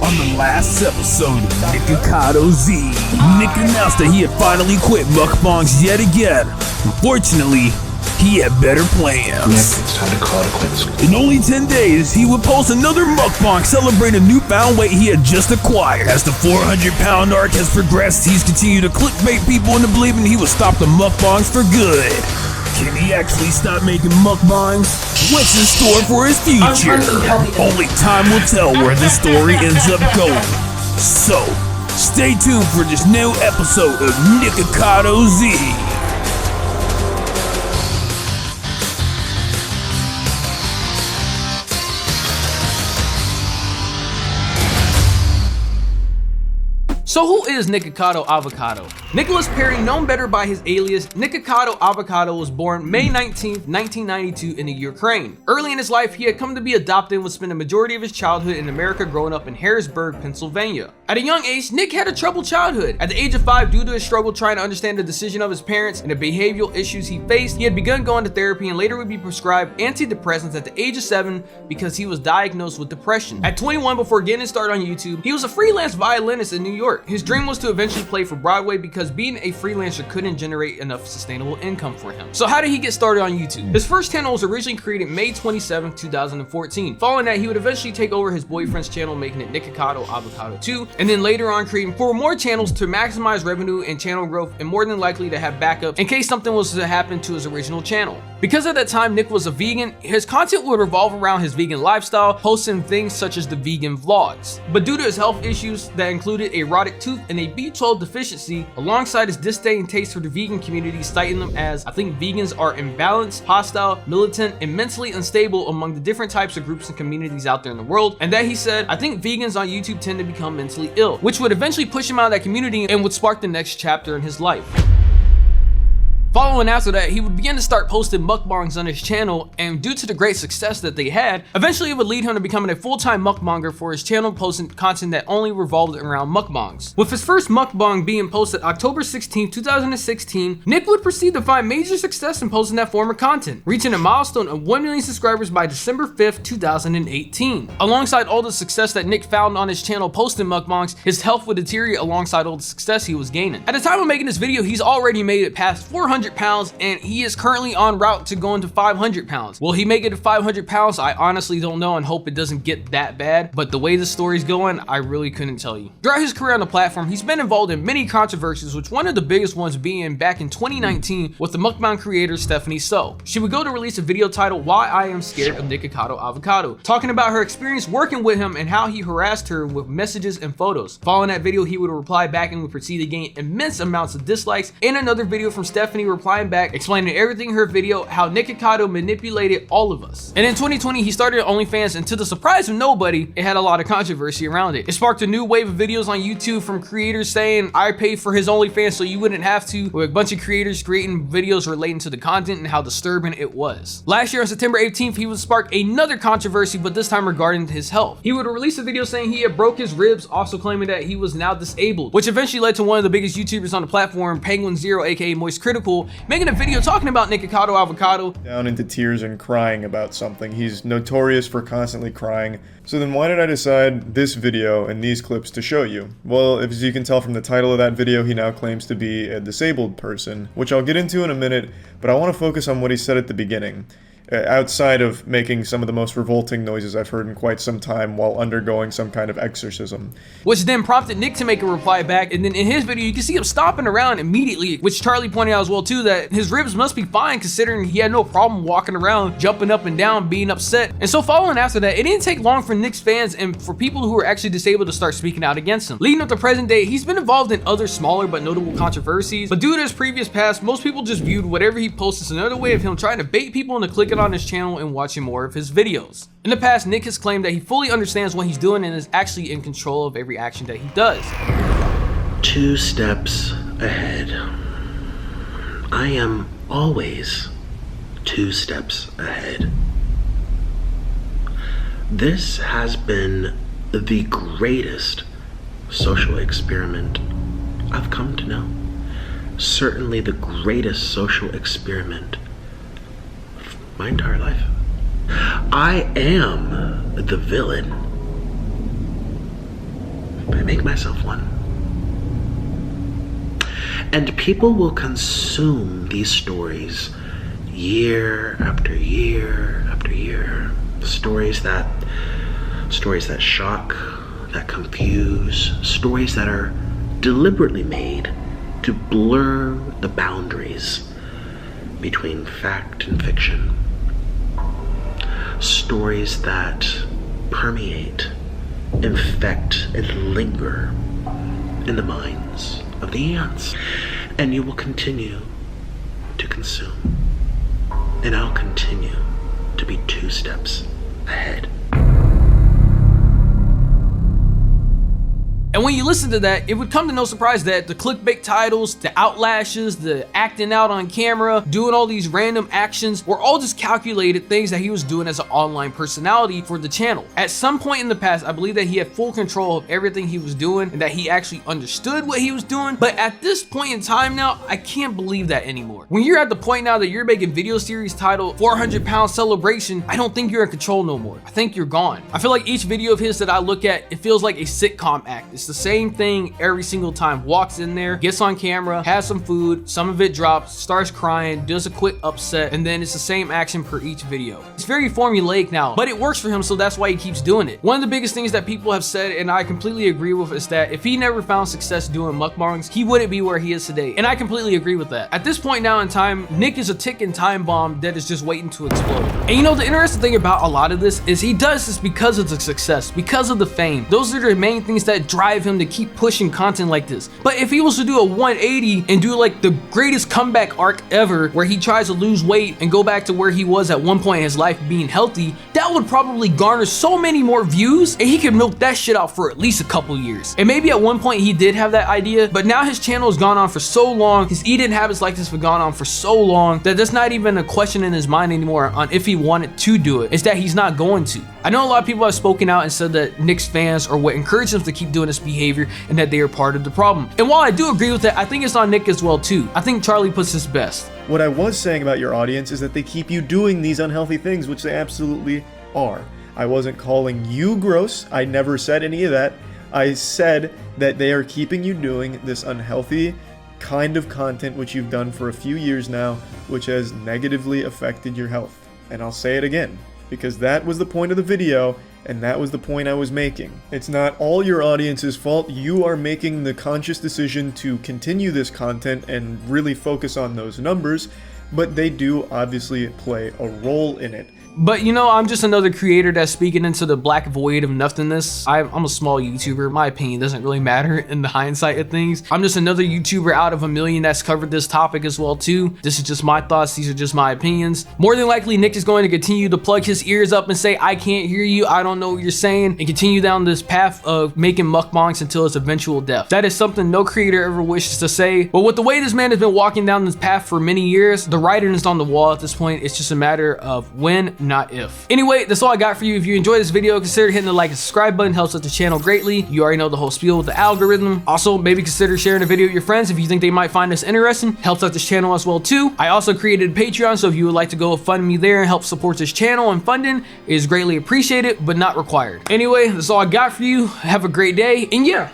On the last episode of Nikocado Z, Nick announced that he had finally quit mukbangs yet again. Unfortunately, he had better plans. Nick, it's time to call it quits. In only 10 days, he would post another mukbang celebrating a newfound weight he had just acquired. As the 400-pound arc has progressed, he's continued to clickbait people into believing he would stop the mukbangs for good. Can he actually stop making mukbangs? What's in store for his future? Only time will tell where this story ends up going. So, stay tuned for this new episode of Nikocado Z. So who is Nikocado Avocado? Nicholas Perry, known better by his alias Nikocado Avocado, was born May 19th, 1992 in the Ukraine. Early in his life, he had come to be adopted and would spend the majority of his childhood in America, growing up in Harrisburg, Pennsylvania. At a young age, Nick had a troubled childhood. At the age of 5, due to his struggle trying to understand the decision of his parents and the behavioral issues he faced, he had begun going to therapy and later would be prescribed antidepressants at the age of 7 because he was diagnosed with depression. At 21, before getting started on YouTube, he was a freelance violinist in New York. His dream was to eventually play for Broadway because being a freelancer couldn't generate enough sustainable income for him. So how did he get started on YouTube? His first channel was originally created May 27, 2014. Following that, he would eventually take over his boyfriend's channel, making it Nikocado Avocado 2, and then later on creating 4 more channels to maximize revenue and channel growth, and more than likely to have backups in case something was to happen to his original channel. Because at that time Nick was a vegan, his content would revolve around his vegan lifestyle, posting things such as the vegan vlogs. But due to his health issues that included a rotted tooth and a B12 deficiency, alongside his disdain and taste for the vegan community, citing them as, I think vegans are imbalanced, hostile, militant, and mentally unstable among the different types of groups and communities out there in the world, and that he said, I think vegans on YouTube tend to become mentally ill, which would eventually push him out of that community and would spark the next chapter in his life. Following after that, he would begin to start posting mukbangs on his channel, and due to the great success that they had, eventually it would lead him to becoming a full-time mukbanger for his channel, posting content that only revolved around mukbangs. With his first mukbang being posted October 16, 2016, Nick would proceed to find major success in posting that form of content, reaching a milestone of 1 million subscribers by December 5th, 2018. Alongside all the success that Nick found on his channel posting mukbangs, his health would deteriorate alongside all the success he was gaining. At the time of making this video, he's already made it past 400 pounds, and he is currently on route to going to 500 pounds. Will he make it to 500 pounds? I honestly don't know and hope it doesn't get that bad, but the way the story's going, I really couldn't tell you. Throughout his career on the platform, he's been involved in many controversies, which one of the biggest ones being back in 2019 with the mukbang creator Stephanie So. She would go to release a video titled Why I Am Scared of Nikocado Avocado, talking about her experience working with him and how he harassed her with messages and photos. Following that video, he would reply back and would proceed to gain immense amounts of dislikes, and another video from Stephanie replying back, explaining everything in her video how Nikocado manipulated all of us. And in 2020, he started OnlyFans, and to the surprise of nobody, it had a lot of controversy around it. It sparked a new wave of videos on YouTube from creators saying, I paid for his OnlyFans so you wouldn't have to, with a bunch of creators creating videos relating to the content and how disturbing it was. Last year on September 18th, he would spark another controversy, but this time regarding his health. He would release a video saying he had broke his ribs, also claiming that he was now disabled, which eventually led to one of the biggest YouTubers on the platform, Penguin Zero, aka Moist Critical, making a video talking about Nikocado Avocado. Down into tears and crying about something. He's notorious for constantly crying. So then why did I decide this video and these clips to show you? Well, as you can tell from the title of that video, he now claims to be a disabled person, which I'll get into in a minute, but I want to focus on what he said at the beginning. Outside of making some of the most revolting noises I've heard in quite some time while undergoing some kind of exorcism. Which then prompted Nick to make a reply back, and then in his video you can see him stopping around immediately, which Charlie pointed out as well too, that his ribs must be fine considering he had no problem walking around, jumping up and down, being upset. And so following after that, it didn't take long for Nick's fans and for people who are actually disabled to start speaking out against him. Leading up to present day, he's been involved in other smaller but notable controversies, but due to his previous past, most people just viewed whatever he posts as another way of him trying to bait people into clicking on his channel and watching more of his videos. In the past, Nick has claimed that he fully understands what he's doing and is actually in control of every action that he does. 2 steps ahead. I am always 2 steps ahead. This has been the greatest social experiment I've come to know. Certainly the greatest social experiment my entire life. I am the villain. I make myself one. And people will consume these stories year after year after year. Stories that shock, that confuse, stories that are deliberately made to blur the boundaries between fact and fiction. Stories that permeate, infect, and linger in the minds of the eons. And you will continue to consume. And I'll continue to be 2 steps ahead. And when you listen to that, it would come to no surprise that the clickbait titles, the outlashes, the acting out on camera, doing all these random actions were all just calculated things that he was doing as an online personality for the channel. At some point in the past, I believe that he had full control of everything he was doing and that he actually understood what he was doing. But at this point in time now, I can't believe that anymore. When you're at the point now that you're making video series titled 400-pound celebration, I don't think you're in control no more. I think you're gone. I feel like each video of his that I look at, it feels like a sitcom act. It's the same thing every single time. Walks in there, gets on camera, has some food, some of it drops, starts crying, does a quick upset, and then it's the same action per each video. It's very formulaic now, but it works for him, so that's why he keeps doing it. One of the biggest things that people have said, and I completely agree with, is that if he never found success doing mukbangs, he wouldn't be where he is today. And I completely agree with that. At this point now in time, Nick is a ticking time bomb that is just waiting to explode. And you know, the interesting thing about a lot of this is he does this because of the success, because of the fame. Those are the main things that drive him to keep pushing content like this. But if he was to do a 180 and do like the greatest comeback arc ever, where he tries to lose weight and go back to where he was at one point in his life being healthy, that would probably garner so many more views, and he could milk that shit out for at least a couple years. And maybe at one point he did have that idea, but now his channel has gone on for so long, his eating habits like this have gone on for so long, that there's not even a question in his mind anymore on if he wanted to do it. It's that he's not going to. I know a lot of people have spoken out and said that Nick's fans are what encouraged him to keep doing this behavior and that they are part of the problem. And while I do agree with that, I think it's on Nick as well too. I think Charlie puts his best. What I was saying about your audience is that they keep you doing these unhealthy things, which they absolutely are. I wasn't calling you gross. I never said any of that. I said that they are keeping you doing this unhealthy kind of content which you've done for a few years now, which has negatively affected your health. And I'll say it again, because that was the point of the video, and that was the point I was making. It's not all your audience's fault. You are making the conscious decision to continue this content and really focus on those numbers, but they do obviously play a role in it. But you know, I'm just another creator that's speaking into the black void of nothingness. I'm a small YouTuber. My opinion doesn't really matter in the hindsight of things. I'm just another YouTuber out of a million that's covered this topic as well too. This is just my thoughts. These are just my opinions. More than likely, Nick is going to continue to plug his ears up and say, I can't hear you, I don't know what you're saying, and continue down this path of making mukbangs until his eventual death. That is something no creator ever wishes to say. But with the way this man has been walking down this path for many years, the writing is on the wall at this point. It's just a matter of when, not if. Anyway, that's all I got for you. If you enjoyed this video, consider hitting the like and subscribe button. Helps out the channel greatly. You already know the whole spiel with the algorithm. Also, maybe consider sharing the video with your friends if you think they might find this interesting. Helps out this channel as well too. I also created a Patreon, so if you would like to go fund me there and help support this channel, and funding is greatly appreciated but not required. Anyway, that's all I got for you. Have a great day, and yeah,